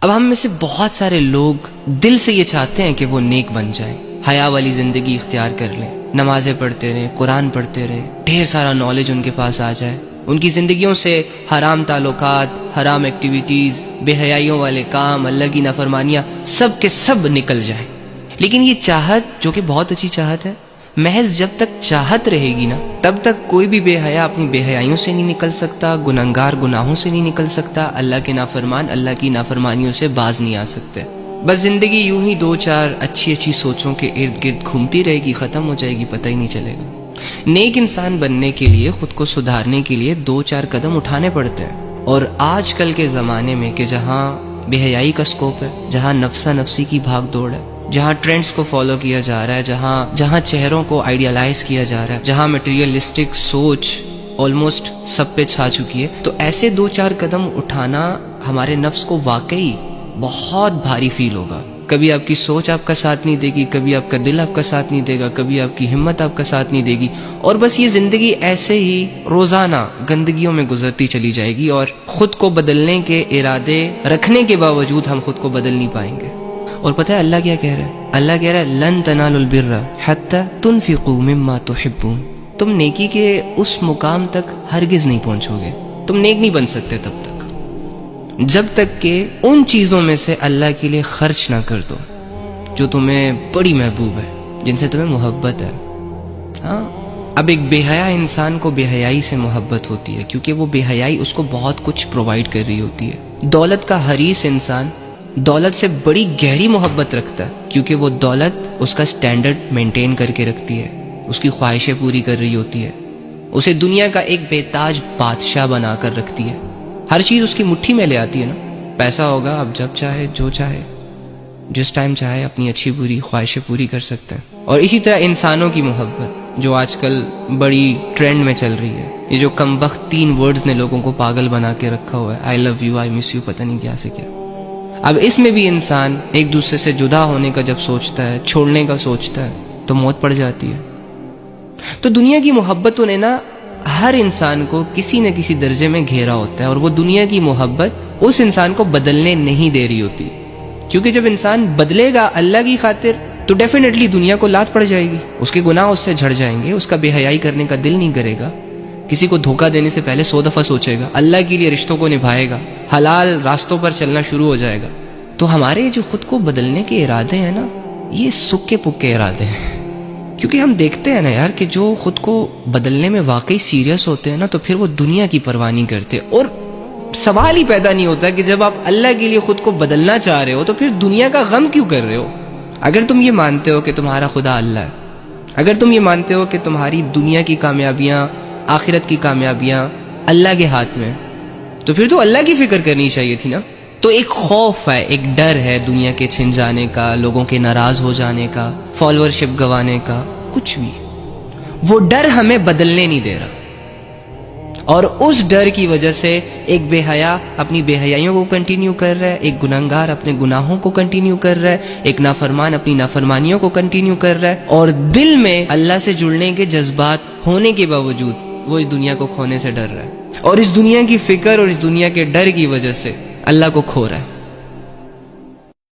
اب ہم میں سے بہت سارے لوگ دل سے یہ چاہتے ہیں کہ وہ نیک بن جائیں، حیا والی زندگی اختیار کر لیں، نمازیں پڑھتے رہیں، قرآن پڑھتے رہیں، ڈھیر سارا نالج ان کے پاس آ جائے، ان کی زندگیوں سے حرام تعلقات، حرام ایکٹیویٹیز، بے حیائیوں والے کام، اللہ کی نافرمانیاں سب کے سب نکل جائیں۔ لیکن یہ چاہت، جو کہ بہت اچھی چاہت ہے، محض جب تک چاہت رہے گی نا، تب تک کوئی بھی بے حیا اپنی بے حیائیوں سے نہیں نکل سکتا، گنہگار گناہوں سے نہیں نکل سکتا، اللہ کے نافرمان اللہ کی نافرمانیوں سے باز نہیں آ سکتے۔ بس زندگی یوں ہی دو چار اچھی سوچوں کے ارد گرد گھومتی رہے گی، ختم ہو جائے گی، پتہ ہی نہیں چلے گا۔ نیک انسان بننے کے لیے، خود کو سدھارنے کے لیے دو چار قدم اٹھانے پڑتے ہیں۔ اور آج کل کے زمانے میں کہ جہاں بے حیائی کا سکوپ ہے، جہاں نفسا نفسی کی بھاگ دوڑ ہے، جہاں ٹرینڈز کو فالو کیا جا رہا ہے، جہاں چہروں کو آئیڈیالائز کیا جا رہا ہے، جہاں میٹیریلسٹک سوچ آلموسٹ سب پہ چھا چکی ہے، تو ایسے دو چار قدم اٹھانا ہمارے نفس کو واقعی بہت بھاری فیل ہوگا۔ کبھی آپ کی سوچ آپ کا ساتھ نہیں دے گی، کبھی آپ کا دل آپ کا ساتھ نہیں دے گا، کبھی آپ کی ہمت آپ کا ساتھ نہیں دے گی، اور بس یہ زندگی ایسے ہی روزانہ گندگیوں میں گزرتی چلی جائے گی، اور خود کو بدلنے کے ارادے رکھنے کے باوجود ہم خود کو بدل نہیں پائیں گے۔ اور پتہ ہے اللہ کیا کہہ رہا ہے؟ اللہ کہہ رہا ہے لن تنالوا البر حتی تنفقوا مما تحبون۔ تم نیکی کے اس مقام تک ہرگز نہیں پہنچو گے، تم نیک نہیں بن سکتے تب تک جب تک کہ ان چیزوں میں سے اللہ کے لیے خرچ نہ کر دو جو تمہیں بڑی محبوب ہے، جن سے تمہیں محبت ہے۔ ہاں، اب ایک بے حیا انسان کو بے حیائی سے محبت ہوتی ہے، کیونکہ وہ بے حیائی اس کو بہت کچھ پرووائڈ کر رہی ہوتی ہے۔ دولت کا حریص انسان دولت سے بڑی گہری محبت رکھتا ہے، کیونکہ وہ دولت اس کا سٹینڈرڈ مینٹین کر کے رکھتی ہے، اس کی خواہشیں پوری کر رہی ہوتی ہے، اسے دنیا کا ایک بے تاج بادشاہ بنا کر رکھتی ہے، ہر چیز اس کی مٹھی میں لے آتی ہے نا۔ پیسہ ہوگا، اب جب چاہے جو چاہے جس ٹائم چاہے اپنی اچھی بری خواہشیں پوری کر سکتے ہیں۔ اور اسی طرح انسانوں کی محبت جو آج کل بڑی ٹرینڈ میں چل رہی ہے، یہ جو کم بخت 3 ورڈز نے لوگوں کو پاگل بنا کے رکھا ہوا ہے، آئی love you, I miss you, پتہ نہیں کیا سے کیا۔ اب اس میں بھی انسان ایک دوسرے سے جدا ہونے کا جب سوچتا ہے، چھوڑنے کا سوچتا ہے، تو موت پڑ جاتی ہے۔ تو دنیا کی محبتوں نے نا ہر انسان کو کسی نہ کسی درجے میں گھیرا ہوتا ہے، اور وہ دنیا کی محبت اس انسان کو بدلنے نہیں دے رہی ہوتی، کیونکہ جب انسان بدلے گا اللہ کی خاطر تو ڈیفینیٹلی دنیا کو لات پڑ جائے گی، اس کے گناہ اس سے جھڑ جائیں گے، اس کا بے حیائی کرنے کا دل نہیں کرے گا، کسی کو دھوکہ دینے سے پہلے 100 دفعہ سوچے گا، اللہ کے لیے رشتوں کو نبھائے گا، حلال راستوں پر چلنا شروع ہو جائے گا۔ تو ہمارے جو خود کو بدلنے کے ارادے ہیں نا، یہ سکے پکے ارادے ہیں، کیونکہ ہم دیکھتے ہیں نا یار کہ جو خود کو بدلنے میں واقعی سیریس ہوتے ہیں نا، تو پھر وہ دنیا کی پرواہ نہیں کرتے، اور سوال ہی پیدا نہیں ہوتا کہ جب آپ اللہ کے لیے خود کو بدلنا چاہ رہے ہو تو پھر دنیا کا غم کیوں کر رہے ہو؟ اگر تم یہ مانتے ہو کہ تمہارا خدا اللہ ہے، اگر تم یہ مانتے ہو کہ تمہاری دنیا کی کامیابیاں، آخرت کی کامیابیاں اللہ کے ہاتھ میں، تو پھر تو اللہ کی فکر کرنی چاہیے تھی نا۔ تو ایک خوف ہے، ایک ڈر ہے دنیا کے چھن جانے کا، لوگوں کے ناراض ہو جانے کا، فالوورشپ گوانے کا، کچھ بھی، وہ ڈر ہمیں بدلنے نہیں دے رہا، اور اس ڈر کی وجہ سے ایک بے حیا اپنی بے حیائیوں کو کنٹینیو کر رہا ہے، ایک گنہگار اپنے گناہوں کو کنٹینیو کر رہا ہے، ایک نافرمان اپنی نافرمانیوں کو کنٹینیو کر رہا ہے، اور دل میں اللہ سے جڑنے کے جذبات ہونے کے باوجود وہ اس دنیا کو کھونے سے ڈر رہا ہے، اور اس دنیا کی فکر اور اس دنیا کے ڈر کی وجہ سے اللہ کو کھو رہا ہے۔